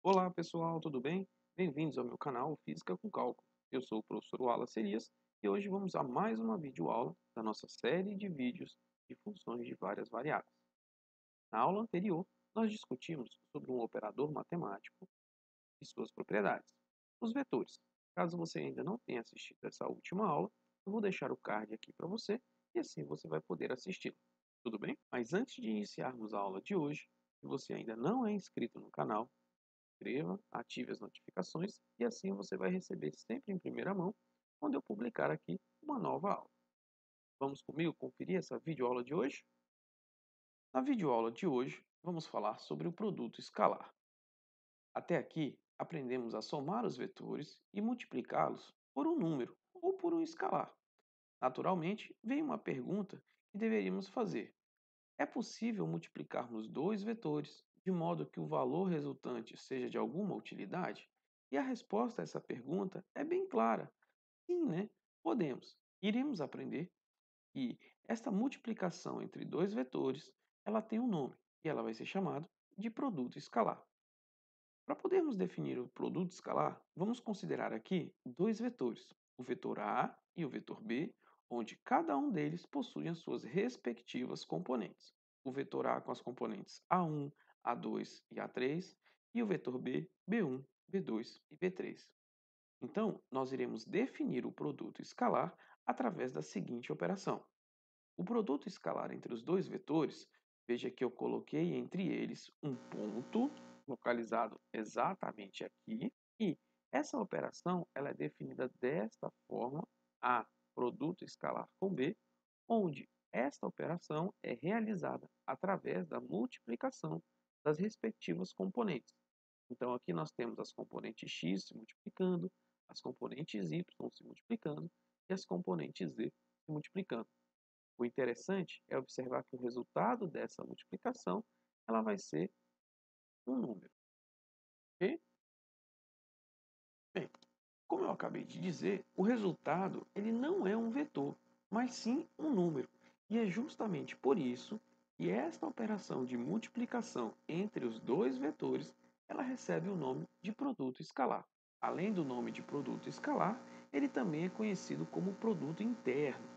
Olá pessoal, tudo bem? Bem-vindos ao meu canal Física com Cálculo. Eu sou o professor Wallace Elias e hoje vamos a mais uma videoaula da nossa série de vídeos de funções de várias variáveis. Na aula anterior, nós discutimos sobre um operador matemático e suas propriedades, os vetores. Caso você ainda não tenha assistido essa última aula, eu vou deixar o card aqui para você e assim você vai poder assistir. Tudo bem? Mas antes de iniciarmos a aula de hoje, se você ainda não é inscrito no canal, inscreva, ative as notificações e assim você vai receber sempre em primeira mão quando eu publicar aqui uma nova aula. Vamos comigo conferir essa videoaula de hoje? Na videoaula de hoje, vamos falar sobre o produto escalar. Até aqui, aprendemos a somar os vetores e multiplicá-los por um número ou por um escalar. Naturalmente, vem uma pergunta que deveríamos fazer. É possível multiplicarmos dois vetores de modo que o valor resultante seja de alguma utilidade? E a resposta a essa pergunta é bem clara. Sim, né? Podemos. Iremos aprender que esta multiplicação entre dois vetores, ela tem um nome e ela vai ser chamada de produto escalar. Para podermos definir o produto escalar, vamos considerar aqui dois vetores, o vetor A e o vetor B, onde cada um deles possui as suas respectivas componentes. O vetor A com as componentes A1, A2 e A3, e o vetor B, B1, B2 e B3. Então, nós iremos definir o produto escalar através da seguinte operação. O produto escalar entre os dois vetores, veja que eu coloquei entre eles um ponto localizado exatamente aqui, e essa operação ela é definida desta forma, A produto escalar com B, onde esta operação é realizada através da multiplicação das respectivas componentes. Então aqui nós temos as componentes x se multiplicando, as componentes y se multiplicando e as componentes z se multiplicando. O interessante é observar que o resultado dessa multiplicação ela vai ser um número. Ok? Bem, como eu acabei de dizer, o resultado ele não é um vetor, mas sim um número. E é justamente por isso que esta operação de multiplicação entre os dois vetores ela recebe o nome de produto escalar. Além do nome de produto escalar, ele também é conhecido como produto interno.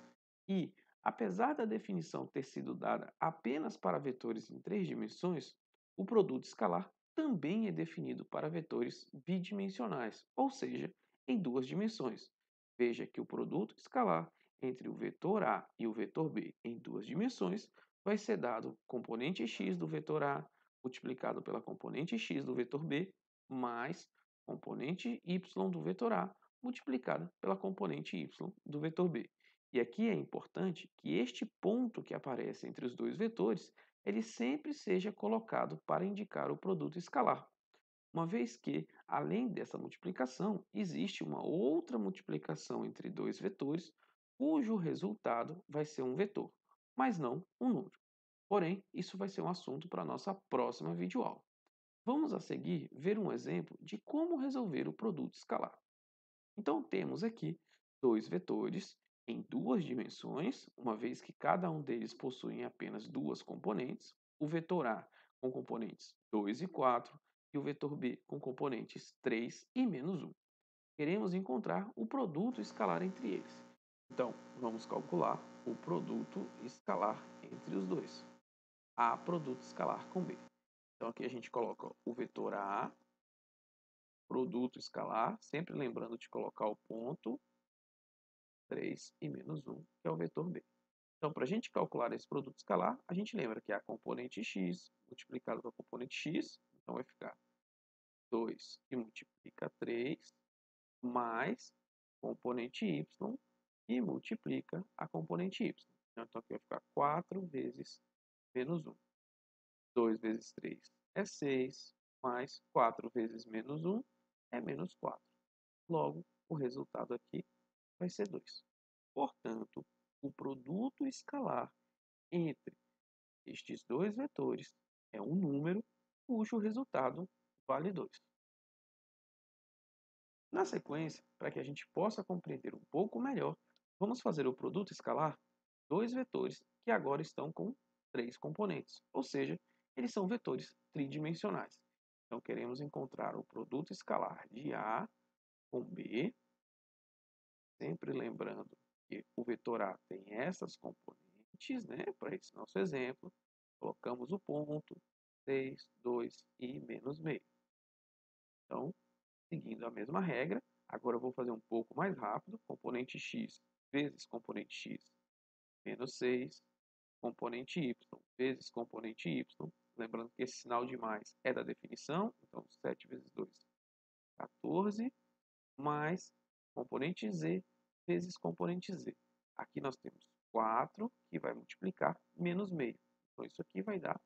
E, apesar da definição ter sido dada apenas para vetores em três dimensões, o produto escalar também é definido para vetores bidimensionais, ou seja, em duas dimensões. Veja que o produto escalar entre o vetor A e o vetor B em duas dimensões vai ser dado componente x do vetor A multiplicado pela componente x do vetor B mais componente y do vetor A multiplicada pela componente y do vetor B. E aqui é importante que este ponto que aparece entre os dois vetores, ele sempre seja colocado para indicar o produto escalar, uma vez que, além dessa multiplicação, existe uma outra multiplicação entre dois vetores, cujo resultado vai ser um vetor, mas não um número. Porém, isso vai ser um assunto para a nossa próxima videoaula. Vamos a seguir ver um exemplo de como resolver o produto escalar. Então, temos aqui dois vetores em duas dimensões, uma vez que cada um deles possui apenas duas componentes, o vetor A com componentes 2 e 4 e o vetor B com componentes 3 e menos 1. Queremos encontrar o produto escalar entre eles. Então, vamos calcular o produto escalar entre os dois. A produto escalar com B. Então, aqui a gente coloca o vetor A, produto escalar, sempre lembrando de colocar o ponto, 3 e menos 1, que é o vetor B. Então, para a gente calcular esse produto escalar, a gente lembra que é a componente x multiplicado com a componente x, então vai ficar 2 que multiplica 3, mais componente y e multiplica a componente y. Então, aqui vai ficar 4 vezes menos 1. 2 vezes 3 é 6, mais 4 vezes menos 1 é menos 4. Logo, o resultado aqui vai ser 2. Portanto, o produto escalar entre estes dois vetores é um número cujo resultado vale 2. Na sequência, para que a gente possa compreender um pouco melhor, vamos fazer o produto escalar dois vetores que agora estão com três componentes, ou seja, eles são vetores tridimensionais. Então, queremos encontrar o produto escalar de A com B, sempre lembrando que o vetor A tem essas componentes, né? Para esse nosso exemplo, colocamos o ponto, 6, 2 e menos meio. Então, seguindo a mesma regra, agora eu vou fazer um pouco mais rápido, componente x vezes componente x menos 6, componente y vezes componente y, lembrando que esse sinal de mais é da definição, então 7 vezes 2, 14, mais componente z vezes componente z. Aqui nós temos 4, que vai multiplicar, menos meio. Então, isso aqui vai dar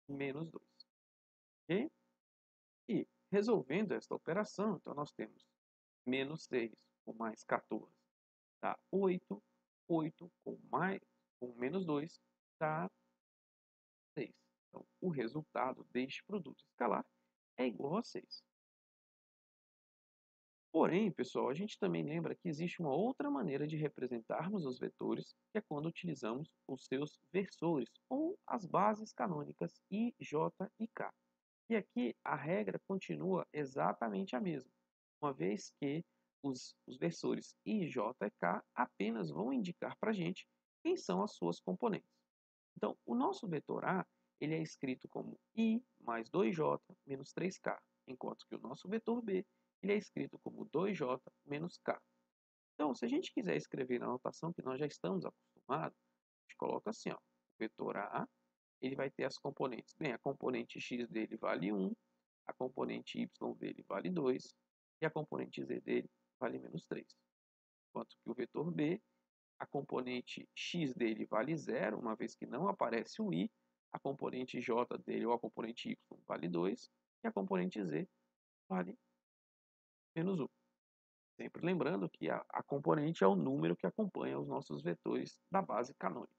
menos 2. Ok? E, resolvendo esta operação, então nós temos menos 6 com mais 14 dá 8, 8 com menos 2 dá 6. Então, o resultado deste produto escalar é igual a 6. Porém, pessoal, a gente também lembra que existe uma outra maneira de representarmos os vetores, que é quando utilizamos os seus versores, ou as bases canônicas I, J e K. E aqui a regra continua exatamente a mesma, uma vez que os versores I, J e K apenas vão indicar para a gente quem são as suas componentes. Então, o nosso vetor A ele é escrito como I mais 2J menos 3K, enquanto que o nosso vetor B ele é escrito como 2J menos K. Então, se a gente quiser escrever na notação que nós já estamos acostumados, a gente coloca assim, ó, o vetor A ele vai ter as componentes. Bem, a componente x dele vale 1, a componente y dele vale 2 e a componente z dele vale menos 3. Enquanto que o vetor B, a componente x dele vale 0, uma vez que não aparece o i, a componente j dele ou a componente y vale 2 e a componente z vale menos 1. Sempre lembrando que a componente é o número que acompanha os nossos vetores da base canônica.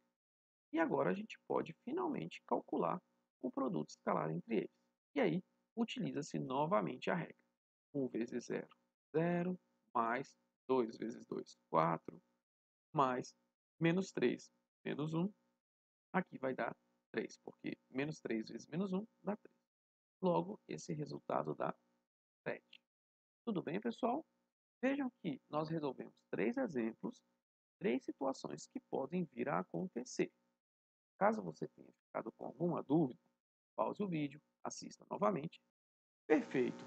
E agora a gente pode finalmente calcular o produto escalar entre eles. E aí, utiliza-se novamente a regra. 1 vezes 0, 0, mais 2 vezes 2, 4, mais menos 3, menos 1. Aqui vai dar 3, porque menos 3 vezes menos 1 dá 3. Logo, esse resultado dá 7. Tudo bem, pessoal? Vejam que nós resolvemos 3 exemplos, 3 situações que podem vir a acontecer. Caso você tenha ficado com alguma dúvida, pause o vídeo, assista novamente. Perfeito.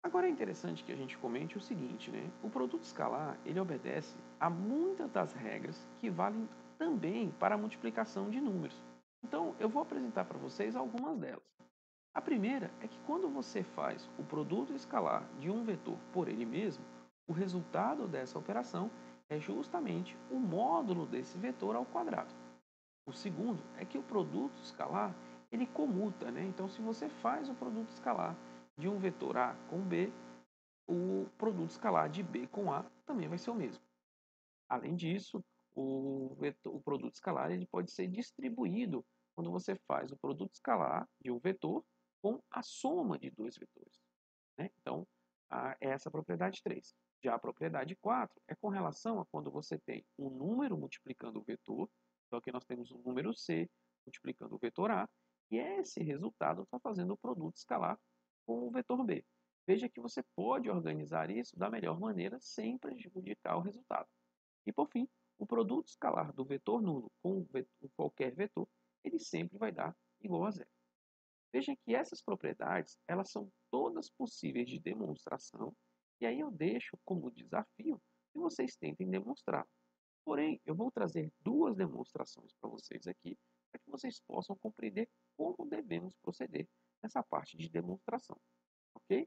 Agora é interessante que a gente comente o seguinte, né? O produto escalar, ele obedece a muitas das regras que valem também para a multiplicação de números. Então, eu vou apresentar para vocês algumas delas. A primeira é que quando você faz o produto escalar de um vetor por ele mesmo, o resultado dessa operação é justamente o módulo desse vetor ao quadrado. O segundo é que o produto escalar ele comuta, né? Então, se você faz o produto escalar de um vetor A com B, o produto escalar de B com A também vai ser o mesmo. Além disso, o produto escalar ele pode ser distribuído quando você faz o produto escalar de um vetor com a soma de dois vetores, né? Então, é essa a propriedade 3. Já a propriedade 4 é com relação a quando você tem um número multiplicando o vetor. Então, aqui nós temos um número C multiplicando o vetor A, e esse resultado está fazendo o produto escalar com o vetor B. Veja que você pode organizar isso da melhor maneira sem prejudicar o resultado. E, por fim, o produto escalar do vetor nulo com qualquer vetor, ele sempre vai dar igual a zero. Veja que essas propriedades elas são todas possíveis de demonstração, e aí eu deixo como desafio que vocês tentem demonstrar. Porém, eu vou trazer duas demonstrações para vocês aqui, para que vocês possam compreender como devemos proceder nessa parte de demonstração, ok?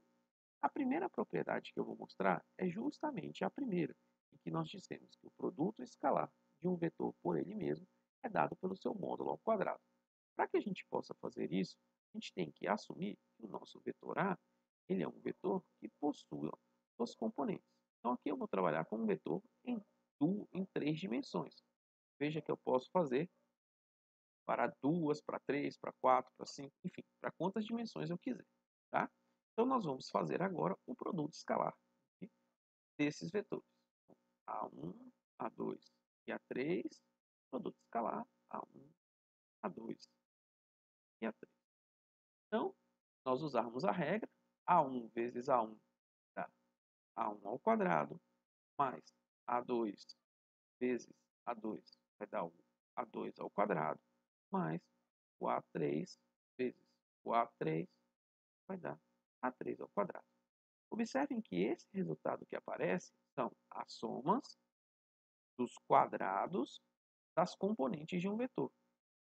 A primeira propriedade que eu vou mostrar é justamente a primeira, em que nós dissemos que o produto escalar de um vetor por ele mesmo é dado pelo seu módulo ao quadrado. Para que a gente possa fazer isso, a gente tem que assumir que o nosso vetor A ele é um vetor que possui suas componentes. Então aqui eu vou trabalhar com um vetor em 3 dimensões. Veja que eu posso fazer para 2, para 3, para 4, para 5, enfim, para quantas dimensões eu quiser. Tá? Então nós vamos fazer agora o produto escalar desses vetores. A1, A2 e A3, produto escalar A1, A2 e A3. Então, nós usarmos a regra A1 vezes A1 dá A1 ao quadrado, mais A2 vezes A2 vai dar o A2 ao quadrado, mais o A3 vezes o A3 vai dar A3 ao quadrado. Observem que esse resultado que aparece são as somas dos quadrados das componentes de um vetor.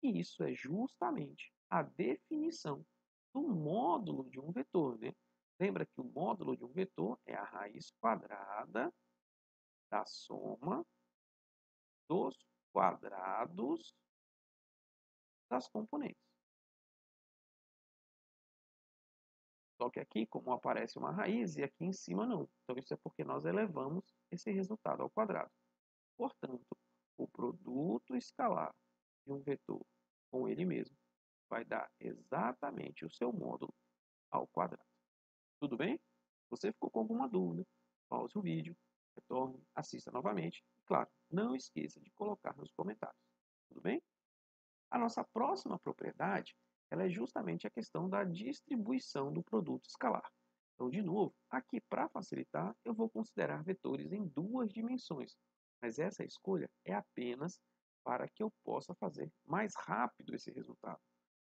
E isso é justamente a definição do módulo de um vetor, né? Lembra que o módulo de um vetor é a raiz quadrada da soma dos quadrados das componentes. Só que aqui, como aparece uma raiz, e aqui em cima não. Então, isso é porque nós elevamos esse resultado ao quadrado. Portanto, o produto escalar de um vetor com ele mesmo vai dar exatamente o seu módulo ao quadrado. Tudo bem? Se você ficou com alguma dúvida, pause o vídeo, retorne, assista novamente. E, claro, não esqueça de colocar nos comentários. Tudo bem? A nossa próxima propriedade ela é justamente a questão da distribuição do produto escalar. Então, de novo, aqui para facilitar, eu vou considerar vetores em duas dimensões, mas essa escolha é apenas para que eu possa fazer mais rápido esse resultado.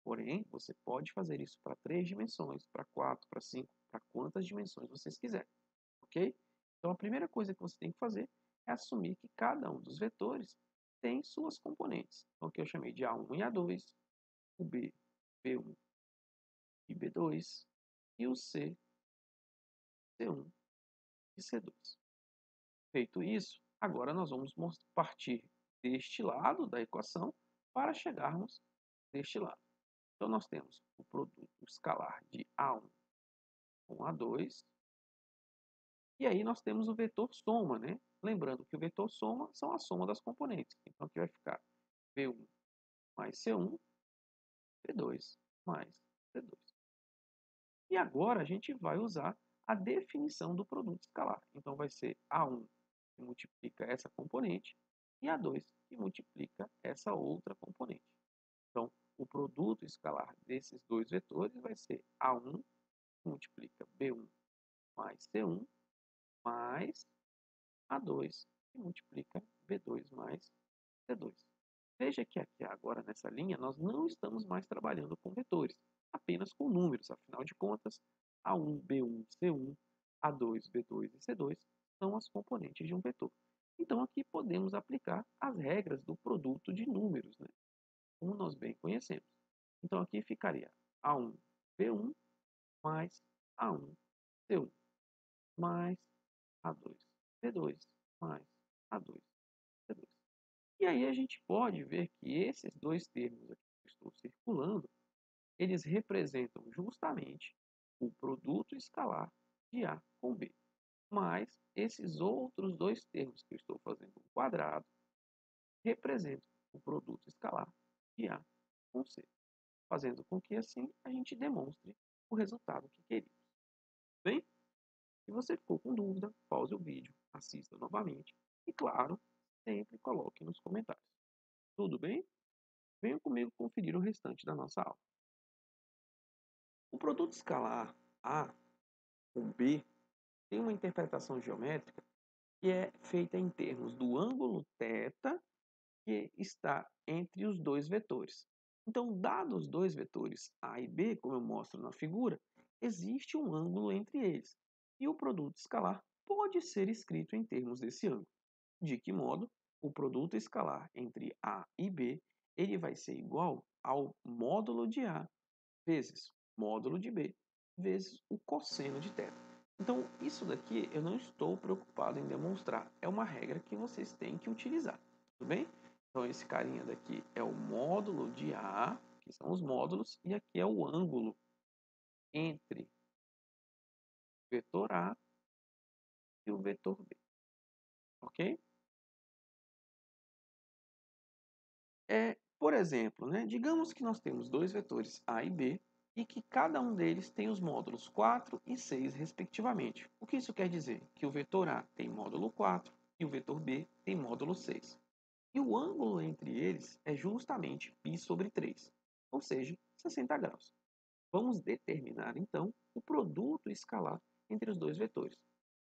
Porém, você pode fazer isso para 3 dimensões, para 4, para 5, para quantas dimensões vocês quiserem, ok? Então, a primeira coisa que você tem que fazer é assumir que cada um dos vetores tem suas componentes. Então, aqui eu chamei de A1 e A2, o B, B1 e B2, e o C, C1 e C2. Feito isso, agora nós vamos partir deste lado da equação para chegarmos deste lado. Então, nós temos o produto escalar de A1 com A2, e aí nós temos o vetor soma, né? Lembrando que o vetor soma são a soma das componentes. Então, aqui vai ficar B1 mais C1, B2 mais C2. E agora a gente vai usar a definição do produto escalar. Então, vai ser A1 que multiplica essa componente e A2 que multiplica essa outra componente. Então, o produto escalar desses dois vetores vai ser A1 que multiplica B1 mais C1 mais A2 que multiplica B2 mais C2. Veja que aqui agora nessa linha nós não estamos mais trabalhando com vetores, apenas com números. Afinal de contas, A1, B1, C1, A2, B2 e C2 são as componentes de um vetor. Então aqui podemos aplicar as regras do produto de números, né? Como nós bem conhecemos. Então aqui ficaria A1, B1 mais A1, C1 mais A2, B2 mais A2, C2. E aí a gente pode ver que esses dois termos aqui que eu estou circulando, eles representam justamente o produto escalar de A com B. Mas esses outros dois termos que eu estou fazendo um quadrado representam o produto escalar de A com C, fazendo com que assim a gente demonstre o resultado que queríamos. Bem, se você ficou com dúvida, pause o vídeo, assista novamente e, claro, sempre coloque nos comentários. Tudo bem? Venha comigo conferir o restante da nossa aula. O produto escalar A com B tem uma interpretação geométrica que é feita em termos do ângulo θ que está entre os dois vetores. Então, dados os dois vetores A e B, como eu mostro na figura, existe um ângulo entre eles. E o produto escalar pode ser escrito em termos desse ângulo. De que modo? O produto escalar entre A e B ele vai ser igual ao módulo de A vezes módulo de B vezes o cosseno de θ. Então, isso daqui eu não estou preocupado em demonstrar. É uma regra que vocês têm que utilizar. Tudo bem? Então, esse carinha daqui é o módulo de A, que são os módulos, e aqui é o ângulo entre o vetor A e o vetor B. Ok? Por exemplo, né, digamos que nós temos dois vetores A e B e que cada um deles tem os módulos 4 e 6, respectivamente. O que isso quer dizer? Que o vetor A tem módulo 4 e o vetor B tem módulo 6. E o ângulo entre eles é justamente π sobre 3, ou seja, 60 graus. Vamos determinar, então, o produto escalar entre os dois vetores.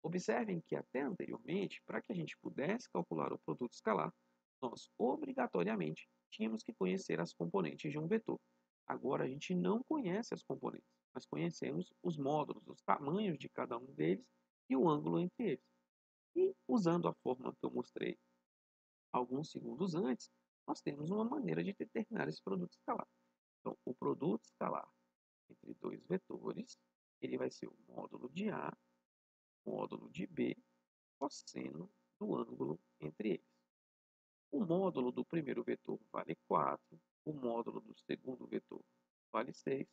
Observem que até anteriormente, para que a gente pudesse calcular o produto escalar, nós obrigatoriamente tínhamos que conhecer as componentes de um vetor. Agora a gente não conhece as componentes, mas conhecemos os módulos, os tamanhos de cada um deles e o ângulo entre eles. E usando a fórmula que eu mostrei alguns segundos antes, nós temos uma maneira de determinar esse produto escalar. Então, o produto escalar entre dois vetores, ele vai ser o módulo de A, módulo de B, cosseno do ângulo entre eles. O módulo do primeiro vetor vale 4, o módulo do segundo vetor vale 6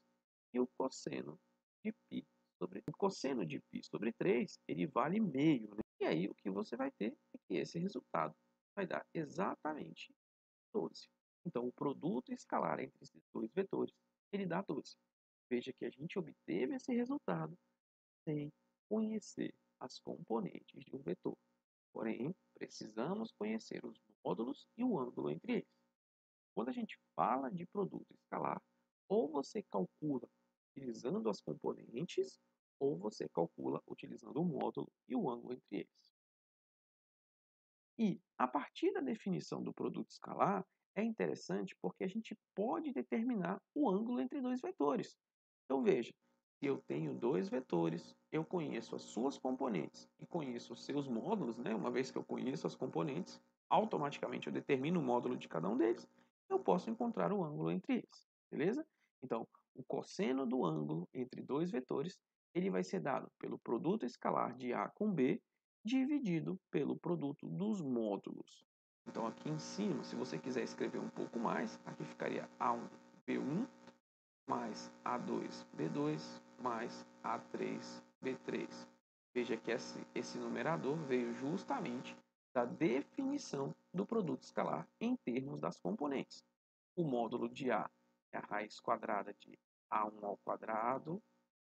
e o cosseno de π sobre 3 ele vale meio. Né? E aí o que você vai ter é que esse resultado vai dar exatamente 12. Então o produto escalar entre esses dois vetores ele dá 12. Veja que a gente obteve esse resultado sem conhecer as componentes de um vetor. Porém, precisamos conhecer os módulos e o ângulo entre eles. Quando a gente fala de produto escalar, ou você calcula utilizando as componentes, ou você calcula utilizando o módulo e o ângulo entre eles. E, a partir da definição do produto escalar, é interessante porque a gente pode determinar o ângulo entre dois vetores. Então, veja, se eu tenho dois vetores, eu conheço as suas componentes e conheço os seus módulos, né? Uma vez que eu conheço as componentes, automaticamente eu determino o módulo de cada um deles, eu posso encontrar o ângulo entre eles, beleza? Então, o cosseno do ângulo entre dois vetores, ele vai ser dado pelo produto escalar de A com B dividido pelo produto dos módulos. Então, aqui em cima, se você quiser escrever um pouco mais, aqui ficaria A1, B1, mais A2, B2, mais A3, B3. Veja que esse numerador veio justamente da definição do produto escalar em termos das componentes. O módulo de A é a raiz quadrada de A1 ao quadrado,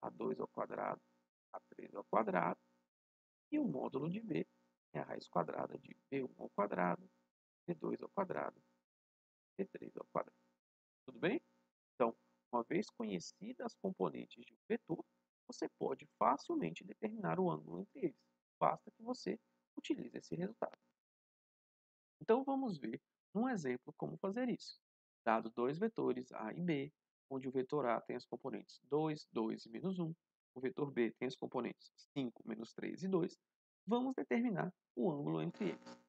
A2 ao quadrado, A3 ao quadrado, e o módulo de B é a raiz quadrada de B1 ao quadrado, B2 ao quadrado, B3 ao quadrado. Tudo bem? Então, uma vez conhecidas as componentes de um vetor, você pode facilmente determinar o ângulo entre eles. Basta que você utilize esse resultado. Então, vamos ver um exemplo como fazer isso. Dado dois vetores A e B, onde o vetor A tem as componentes 2, 2 e menos 1, o vetor B tem as componentes 5, menos 3 e 2, vamos determinar o ângulo entre eles.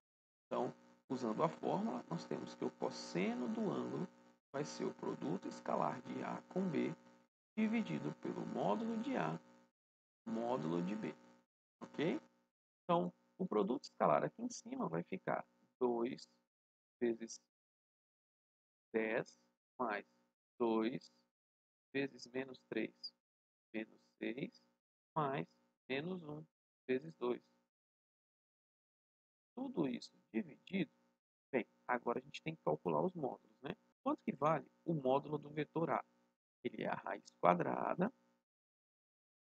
Então, usando a fórmula, nós temos que o cosseno do ângulo vai ser o produto escalar de A com B dividido pelo módulo de A, módulo de B. Ok? Então, o produto escalar aqui em cima vai ficar 2 vezes 10 mais 2 vezes menos 3 menos 6 mais menos 1 vezes 2. Tudo isso dividido. Bem, agora a gente tem que calcular os módulos, né? Quanto que vale o módulo do vetor A? Ele é a raiz quadrada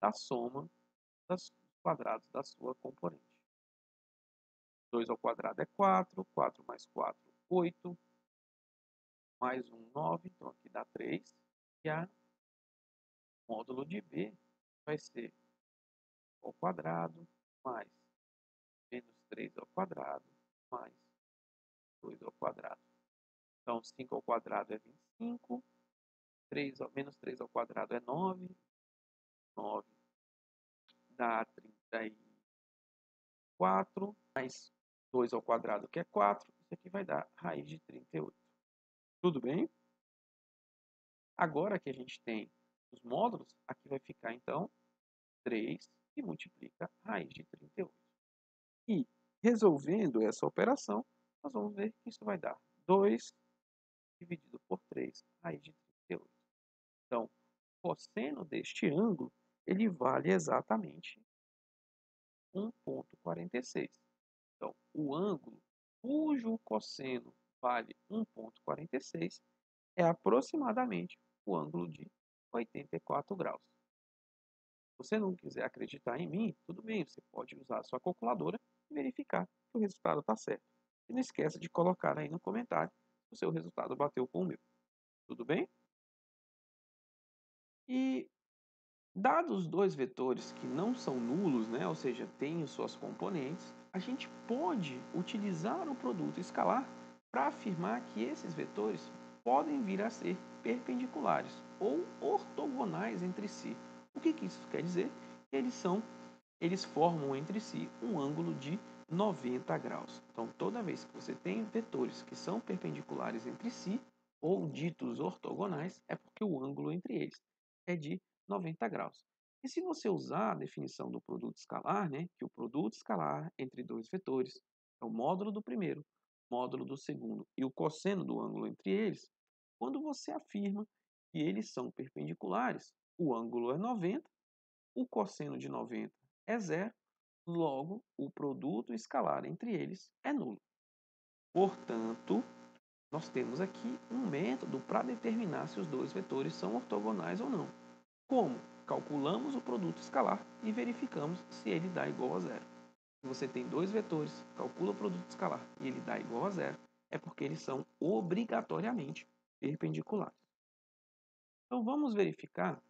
da soma dos quadrados da sua componente. 2 ao quadrado é 4, 4 mais 4, 8, mais 1, 9, então aqui dá 3. E a módulo de B vai ser ao quadrado mais menos 3 ao quadrado mais 2 ao quadrado. Então, 5 ao quadrado é 25, 3 ao, menos 3 ao quadrado é 9, 9 dá 34, mais 2 ao quadrado, que é 4, isso aqui vai dar raiz de 38. Tudo bem? Agora que a gente tem os módulos, aqui vai ficar, então, 3 que multiplica a raiz de 38. E, resolvendo essa operação, nós vamos ver que isso vai dar 2 dividido por 3, raiz de 38. Então, o cosseno deste ângulo, ele vale exatamente 1,46. Então, o ângulo cujo cosseno vale 1,46 é aproximadamente o ângulo de 84 graus. Se você não quiser acreditar em mim, tudo bem, você pode usar a sua calculadora e verificar que o resultado está certo. E não esqueça de colocar aí no comentário se o seu resultado bateu com o meu. Tudo bem? E dados dois vetores que não são nulos, né, ou seja, têm suas componentes, a gente pode utilizar o produto escalar para afirmar que esses vetores podem vir a ser perpendiculares ou ortogonais entre si. O que isso quer dizer? Eles formam entre si um ângulo de 90 graus. Então, toda vez que você tem vetores que são perpendiculares entre si, ou ditos ortogonais, é porque o ângulo entre eles é de 90 graus. E se você usar a definição do produto escalar, né, que o produto escalar entre dois vetores é o módulo do primeiro, módulo do segundo e o cosseno do ângulo entre eles, quando você afirma que eles são perpendiculares, o ângulo é 90, o cosseno de 90 é zero, logo o produto escalar entre eles é nulo. Portanto, nós temos aqui um método para determinar se os dois vetores são ortogonais ou não. Como? Calculamos o produto escalar e verificamos se ele dá igual a zero. Se você tem dois vetores, calcula o produto escalar e ele dá igual a zero, é porque eles são obrigatoriamente perpendiculares. Então vamos verificar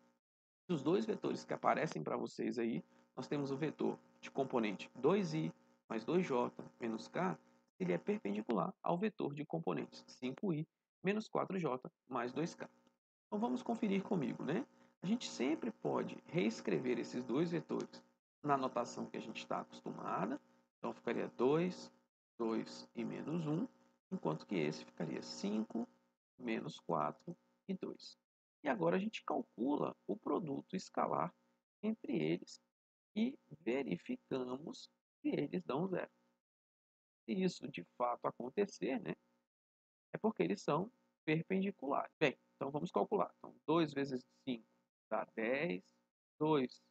se os dois vetores que aparecem para vocês aí, nós temos o vetor de componente 2i mais 2j menos k, ele é perpendicular ao vetor de componentes 5i menos 4j mais 2k. Então vamos conferir comigo, né? A gente sempre pode reescrever esses dois vetores na notação que a gente está acostumada. Então ficaria 2, 2 e menos 1, enquanto que esse ficaria 5, menos 4 e 2. E agora a gente calcula o produto escalar entre eles e verificamos se eles dão zero. Se isso de fato acontecer, né, é porque eles são perpendiculares. Bem, então vamos calcular. Então, 2 vezes 5 dá 10. 2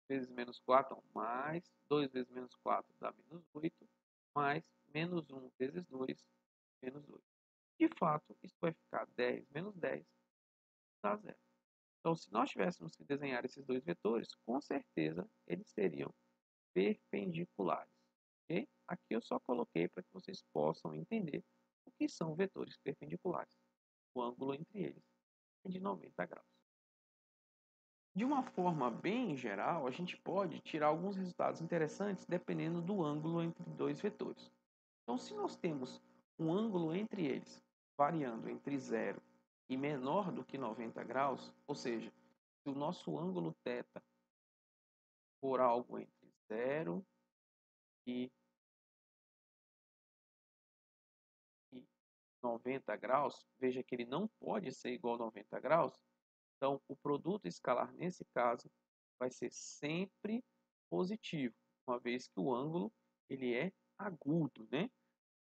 vezes menos 4 dá mais. 2 vezes menos 4 dá menos 8. Mais menos 1 vezes 2, menos 8. De fato, isso vai ficar 10 menos 10 dá zero. Então, se nós tivéssemos que desenhar esses dois vetores, com certeza eles seriam perpendiculares. Okay? Aqui eu só coloquei para que vocês possam entender o que são vetores perpendiculares. O ângulo entre eles é de 90 graus. De uma forma bem geral, a gente pode tirar alguns resultados interessantes dependendo do ângulo entre dois vetores. Então, se nós temos um ângulo entre eles variando entre 0 e menor do que 90 graus, ou seja, se o nosso ângulo θ for algo entre 0 e 90 graus, veja que ele não pode ser igual a 90 graus, então o produto escalar nesse caso vai ser sempre positivo, uma vez que o ângulo ele é agudo, né?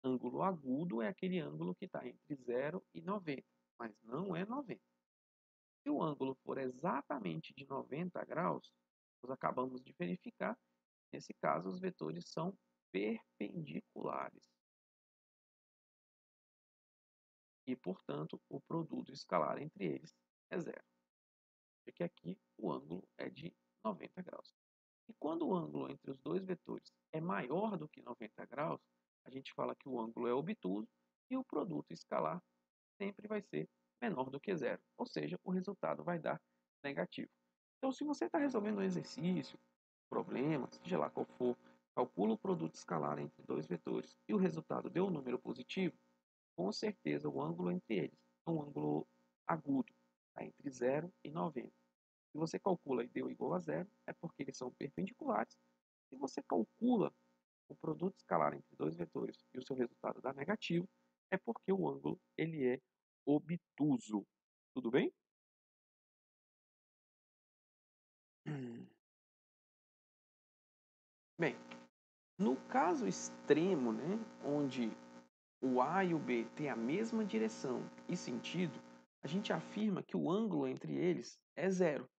Ângulo agudo é aquele ângulo que está entre 0 e 90, mas não é 90. Se o ângulo for exatamente de 90 graus, nós acabamos de verificar, nesse caso os vetores são perpendiculares. E, portanto, o produto escalar entre eles é zero. Porque aqui o ângulo é de 90 graus. E quando o ângulo entre os dois vetores é maior do que 90 graus, a gente fala que o ângulo é obtuso e o produto escalar sempre vai ser menor do que zero. Ou seja, o resultado vai dar negativo. Então, se você está resolvendo um exercício, problema, seja lá qual for, calcula o produto escalar entre dois vetores e o resultado deu um número positivo, com certeza o ângulo entre eles é um ângulo agudo, tá? Entre 0 e 90. Se você calcula e deu igual a zero, é porque eles são perpendiculares. Se você calcula o produto escalar entre dois vetores e o seu resultado dá negativo, é porque o ângulo ele é obtuso. Tudo bem? Bem, no caso extremo, né, onde o A e o B têm a mesma direção e sentido, a gente afirma que o ângulo entre eles é zero.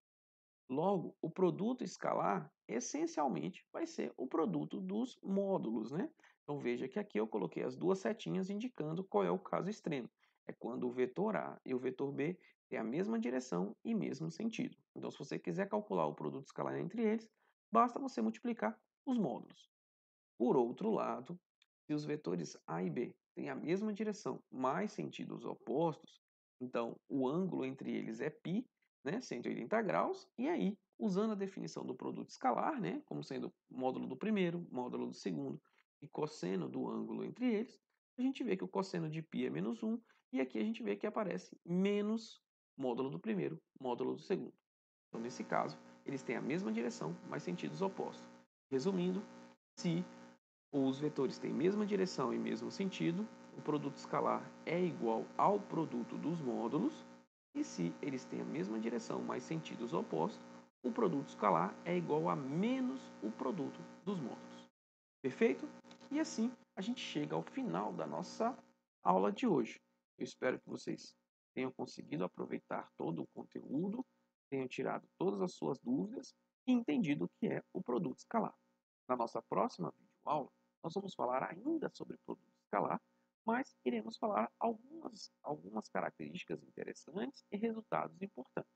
Logo, o produto escalar essencialmente vai ser o produto dos módulos, né? Então veja que aqui eu coloquei as duas setinhas indicando qual é o caso extremo. É quando o vetor A e o vetor B têm a mesma direção e mesmo sentido. Então, se você quiser calcular o produto escalar entre eles, basta você multiplicar os módulos. Por outro lado, se os vetores A e B têm a mesma direção, mas sentidos opostos, então o ângulo entre eles é π, né, 180 graus, e aí, usando a definição do produto escalar, né, como sendo módulo do primeiro, módulo do segundo e cosseno do ângulo entre eles, a gente vê que o cosseno de π é menos 1, e aqui a gente vê que aparece menos módulo do primeiro, módulo do segundo. Então, nesse caso, eles têm a mesma direção, mas sentidos opostos. Resumindo, se os vetores têm mesma direção e mesmo sentido, o produto escalar é igual ao produto dos módulos, e se eles têm a mesma direção, mas sentidos opostos, o produto escalar é igual a menos o produto dos módulos. Perfeito? E assim a gente chega ao final da nossa aula de hoje. Eu espero que vocês tenham conseguido aproveitar todo o conteúdo, tenham tirado todas as suas dúvidas e entendido o que é o produto escalar. Na nossa próxima videoaula, nós vamos falar ainda sobre produto escalar, mas iremos falar algumas características interessantes e resultados importantes.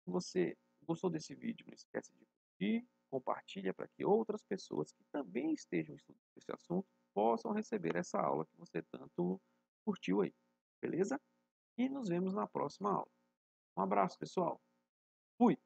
Se você gostou desse vídeo, não esquece de curtir, compartilha para que outras pessoas que também estejam estudando esse assunto possam receber essa aula que você tanto curtiu aí, beleza? E nos vemos na próxima aula. Um abraço, pessoal. Fui!